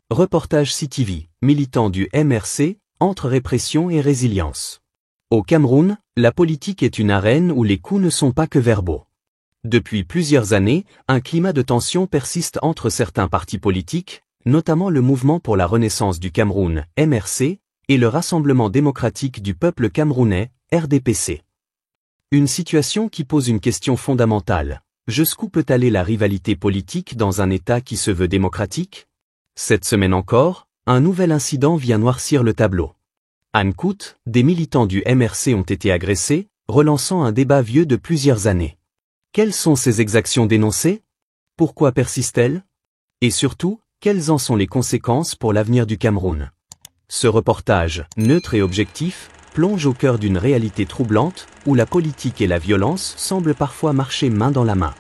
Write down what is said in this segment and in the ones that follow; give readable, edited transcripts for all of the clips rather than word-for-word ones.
reportage CTV, militant du MRC, entre répression et résilience. Au Cameroun, la politique est une arène où les coups ne sont pas que verbaux. Depuis plusieurs années, un climat de tension persiste entre certains partis politiques, notamment le Mouvement pour la Renaissance du Cameroun, MRC, et le Rassemblement démocratique du peuple camerounais, RDPC. Une situation qui pose une question fondamentale. Jusqu'où peut aller la rivalité politique dans un État qui se veut démocratique? Cette semaine encore, un nouvel incident vient noircir le tableau. À Nkout, des militants du MRC ont été agressés, relançant un débat vieux de plusieurs années. Quelles sont ces exactions dénoncées? Pourquoi persistent-elles? Et surtout, quelles en sont les conséquences pour l'avenir du Cameroun? Ce reportage, neutre et objectif, plonge au cœur d'une réalité troublante, où la politique et la violence semblent parfois marcher main dans la main.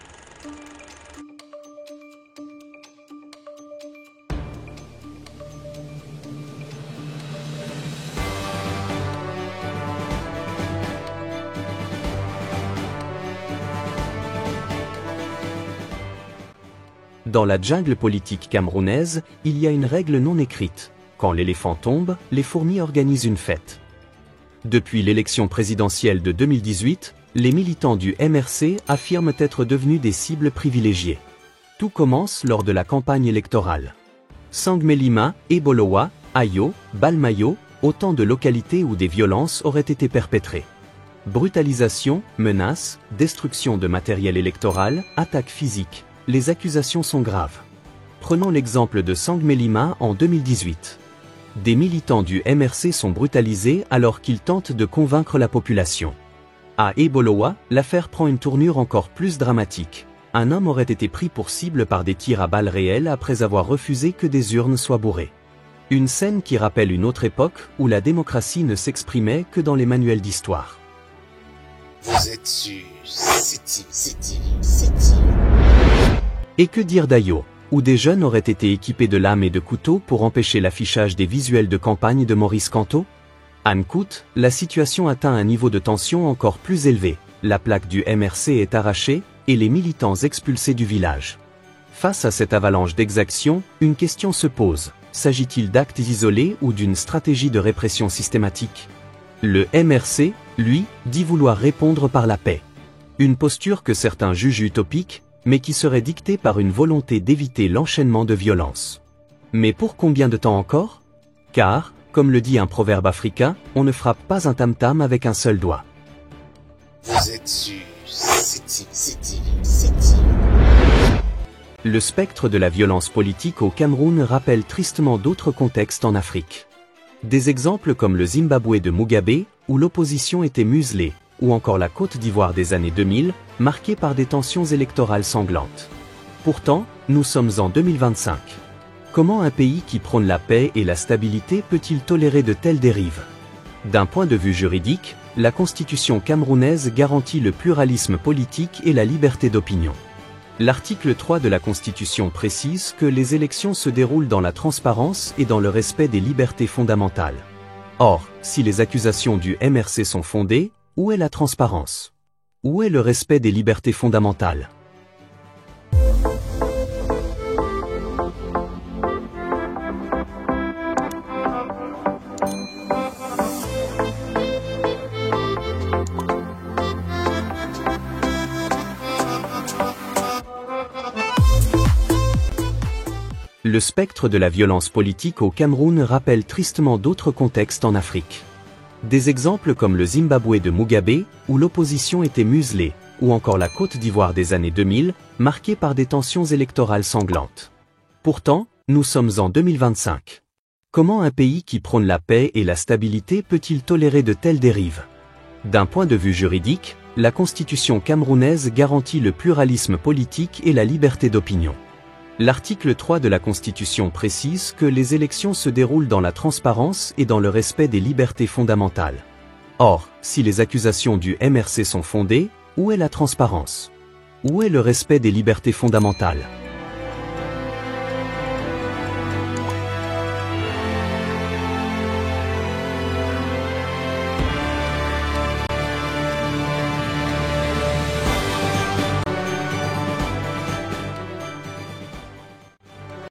Dans la jungle politique camerounaise, il y a une règle non écrite. Quand l'éléphant tombe, les fourmis organisent une fête. Depuis l'élection présidentielle de 2018, les militants du MRC affirment être devenus des cibles privilégiées. Tout commence lors de la campagne électorale. Sangmelima, Ebolowa, Ayo, Balmayo, autant de localités où des violences auraient été perpétrées. Brutalisation, menaces, destruction de matériel électoral, attaques physiques. Les accusations sont graves. Prenons l'exemple de Sangmelima en 2018. Des militants du MRC sont brutalisés alors qu'ils tentent de convaincre la population. À Ebolowa, l'affaire prend une tournure encore plus dramatique. Un homme aurait été pris pour cible par des tirs à balles réelles après avoir refusé que des urnes soient bourrées. Une scène qui rappelle une autre époque où la démocratie ne s'exprimait que dans les manuels d'histoire. Vous êtes sur CTV. Et que dire d'Ayo, où des jeunes auraient été équipés de lames et de couteaux pour empêcher l'affichage des visuels de campagne de Maurice Kamto? À Nkout, la situation atteint un niveau de tension encore plus élevé. La plaque du MRC est arrachée et les militants expulsés du village. Face à cette avalanche d'exactions, une question se pose. S'agit-il d'actes isolés ou d'une stratégie de répression systématique? Le MRC, lui, dit vouloir répondre par la paix. Une posture que certains jugent utopique, mais qui serait dictée par une volonté d'éviter l'enchaînement de violences. Mais pour combien de temps encore? Car, comme le dit un proverbe africain, on ne frappe pas un tam-tam avec un seul doigt. Vous êtes sur CTV. Le spectre de la violence politique au Cameroun rappelle tristement d'autres contextes en Afrique. Des exemples comme le Zimbabwe de Mugabe, où l'opposition était muselée, ou encore la Côte d'Ivoire des années 2000, marquée par des tensions électorales sanglantes. Pourtant, nous sommes en 2025. Comment un pays qui prône la paix et la stabilité peut-il tolérer de telles dérives? D'un point de vue juridique, la Constitution camerounaise garantit le pluralisme politique et la liberté d'opinion. L'article 3 de la Constitution précise que les élections se déroulent dans la transparence et dans le respect des libertés fondamentales. Or, si les accusations du MRC sont fondées, où est la transparence? Où est le respect des libertés fondamentales? Le spectre de la violence politique au Cameroun rappelle tristement d'autres contextes en Afrique. Des exemples comme le Zimbabwe de Mugabe, où l'opposition était muselée, ou encore la Côte d'Ivoire des années 2000, marquée par des tensions électorales sanglantes. Pourtant, nous sommes en 2025. Comment un pays qui prône la paix et la stabilité peut-il tolérer de telles dérives? D'un point de vue juridique, la Constitution camerounaise garantit le pluralisme politique et la liberté d'opinion. L'article 3 de la Constitution précise que les élections se déroulent dans la transparence et dans le respect des libertés fondamentales. Or, si les accusations du MRC sont fondées, où est la transparence? Où est le respect des libertés fondamentales?